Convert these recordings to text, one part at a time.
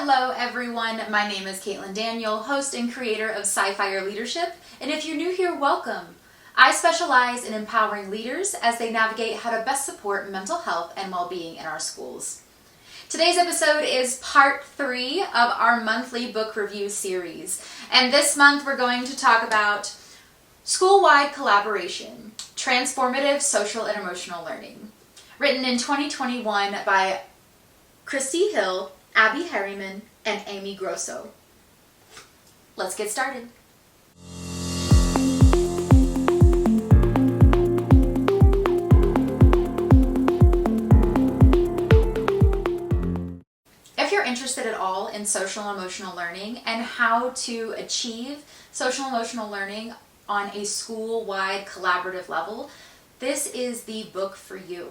Hello everyone, my name is Kaitlyn Daniel, host and creator of Sci-Fi Leadership, and if you're new here, welcome. I specialize in empowering leaders as they navigate how to best support mental health and well-being in our schools. Today's episode is part 3 of our monthly book review series, and this month we're going to talk about Schoolwide Collaboration, Transformative Social and Emotional Learning, written in 2021 by Christy Hill, Abby Harriman, and Amy Grosso. Let's get started. If you're interested at all in social and emotional learning and how to achieve social and emotional learning on a school-wide collaborative level, this is the book for you.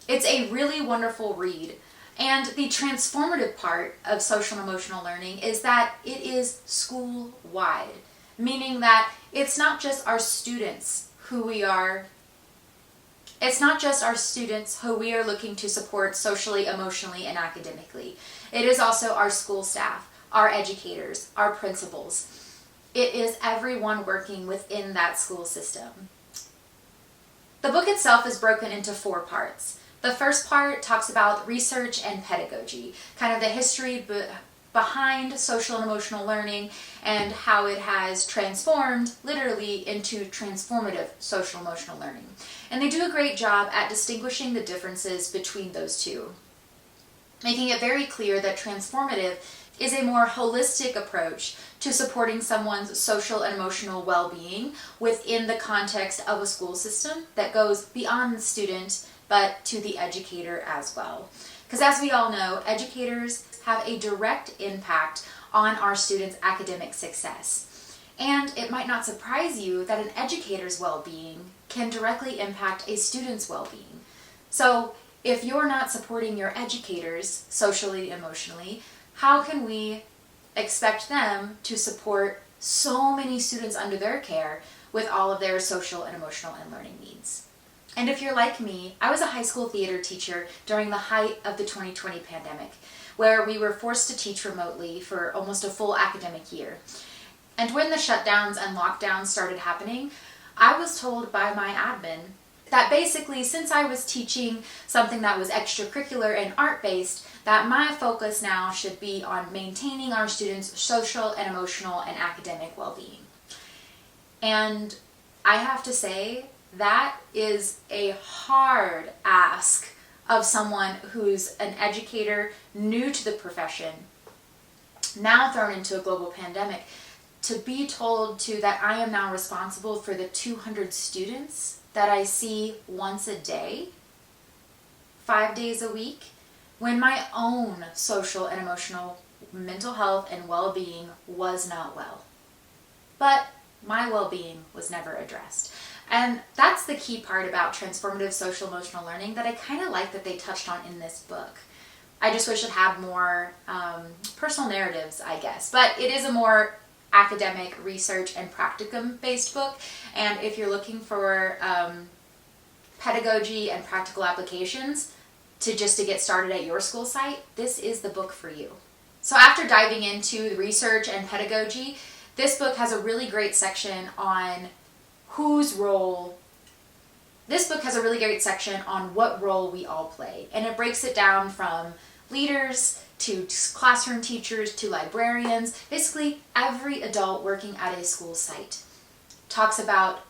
It's a really wonderful read. And the transformative part of social and emotional learning is that it is school-wide, meaning that it's not just our students who we are looking to support socially, emotionally, and academically. It is also our school staff, our educators, our principals. It is everyone working within that school system. The book itself is broken into 4 parts. The first part talks about research and pedagogy, kind of the history behind social and emotional learning and how it has transformed literally into transformative social and emotional learning. And they do a great job at distinguishing the differences between those two, making it very clear that transformative is a more holistic approach to supporting someone's social and emotional well-being within the context of a school system that goes beyond the student but to the educator as well. Because as we all know, educators have a direct impact on our students' academic success. And it might not surprise you that an educator's well-being can directly impact a student's well-being. So if you're not supporting your educators socially and emotionally, how can we expect them to support so many students under their care with all of their social and emotional and learning needs? And if you're like me, I was a high school theater teacher during the height of the 2020 pandemic, where we were forced to teach remotely for almost a full academic year. And when the shutdowns and lockdowns started happening, I was told by my admin that basically, since I was teaching something that was extracurricular and art-based, that my focus now should be on maintaining our students' social and emotional and academic well-being. And I have to say, that is a hard ask of someone who's an educator new to the profession, now thrown into a global pandemic, to be told that I am now responsible for the 200 students that I see once a day, 5 days a week, when my own social and emotional mental health and well-being was not well. But my well-being was never addressed. And that's the key part about transformative social emotional learning that I kind of like that they touched on in this book. I just wish it had more personal narratives, I guess. But it is a more academic, research, and practicum-based book. And if you're looking for pedagogy and practical applications to get started at your school site, this is the book for you. So after diving into the research and pedagogy, this book has a really great section on what role we all play. And it breaks it down from leaders to classroom teachers to librarians, basically every adult working at a school site. Talks about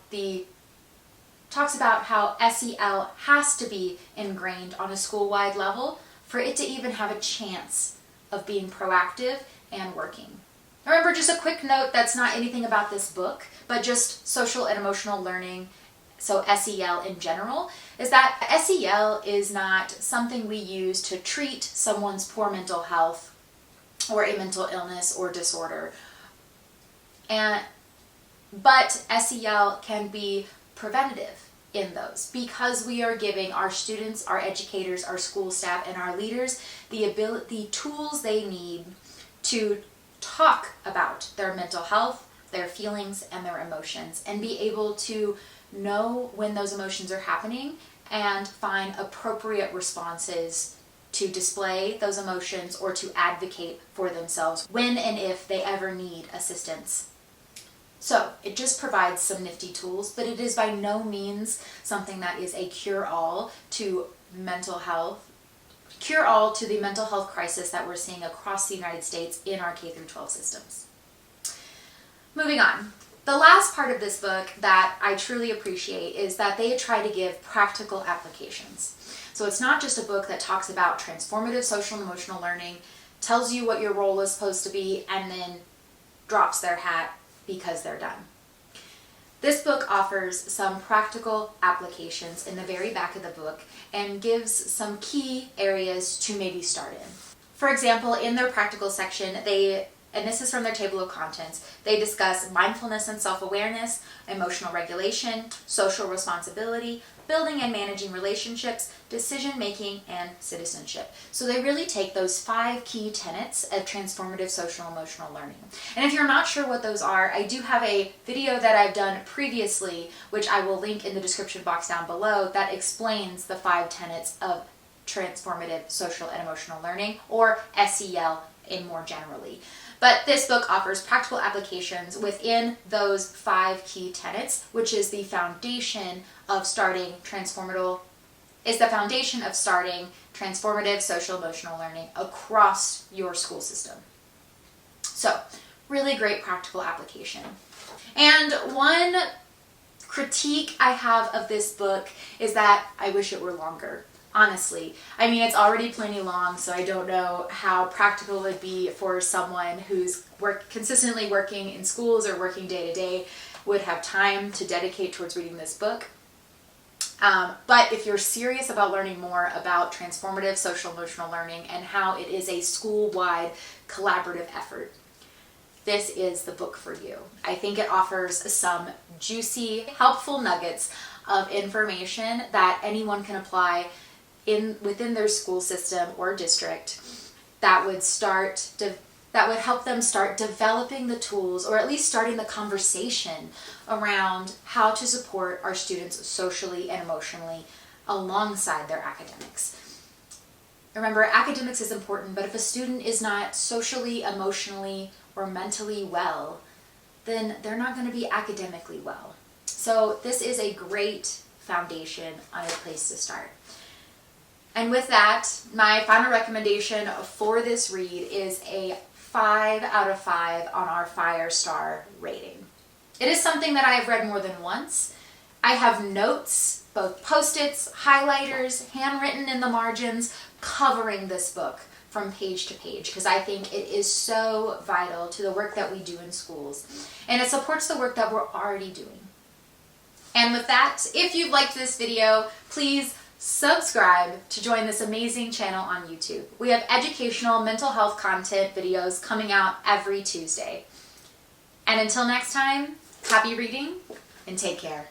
how SEL has to be ingrained on a school-wide level for it to even have a chance of being proactive and working. Remember, just a quick note that's not anything about this book, but just social and emotional learning, so SEL in general, is that SEL is not something we use to treat someone's poor mental health or a mental illness or disorder. But SEL can be preventative in those because we are giving our students, our educators, our school staff, and our leaders the tools they need to talk about their mental health, their feelings, and their emotions, and be able to know when those emotions are happening and find appropriate responses to display those emotions or to advocate for themselves when and if they ever need assistance. So it just provides some nifty tools, but it is by no means something that is a cure-all to mental health, cure-all to the mental health crisis that we're seeing across the United States in our K-12 systems. Moving on. The last part of this book that I truly appreciate is that they try to give practical applications. So it's not just a book that talks about transformative social and emotional learning, tells you what your role is supposed to be, and then drops their hat because they're done. This book offers some practical applications in the very back of the book and gives some key areas to maybe start in. For example, in their practical section, and this is from their table of contents, they discuss mindfulness and self-awareness, emotional regulation, social responsibility, building and managing relationships, decision-making, and citizenship. So they really take those 5 key tenets of transformative social and emotional learning. And if you're not sure what those are, I do have a video that I've done previously, which I will link in the description box down below, that explains the 5 tenets of transformative social and emotional learning, or SEL in more generally. But this book offers practical applications within those 5 key tenets, which is the foundation of starting transformative social emotional learning across your school system. So, really great practical application. And one critique I have of this book is that I wish it were longer. Honestly, I mean, it's already plenty long, so I don't know how practical it would be for someone who's consistently working in schools or working day to day would have time to dedicate towards reading this book. But if you're serious about learning more about transformative social emotional learning and how it is a school-wide collaborative effort, this is the book for you. I think it offers some juicy, helpful nuggets of information that anyone can apply within their school system or district that would help them start developing the tools, or at least starting the conversation around how to support our students socially and emotionally alongside their academics. Remember, academics is important, but if a student is not socially, emotionally, or mentally well, then they're not going to be academically well. So this is a great foundation on a place to start. And with that, my final recommendation for this read is a 5 out of 5 on our 5-star rating. It is something that I have read more than once. I have notes, both post-its, highlighters, handwritten in the margins, covering this book from page to page, because I think it is so vital to the work that we do in schools. And it supports the work that we're already doing. And with that, if you've liked this video, please subscribe to join this amazing channel on YouTube. We have educational mental health content videos coming out every Tuesday. And until next time, happy reading and take care.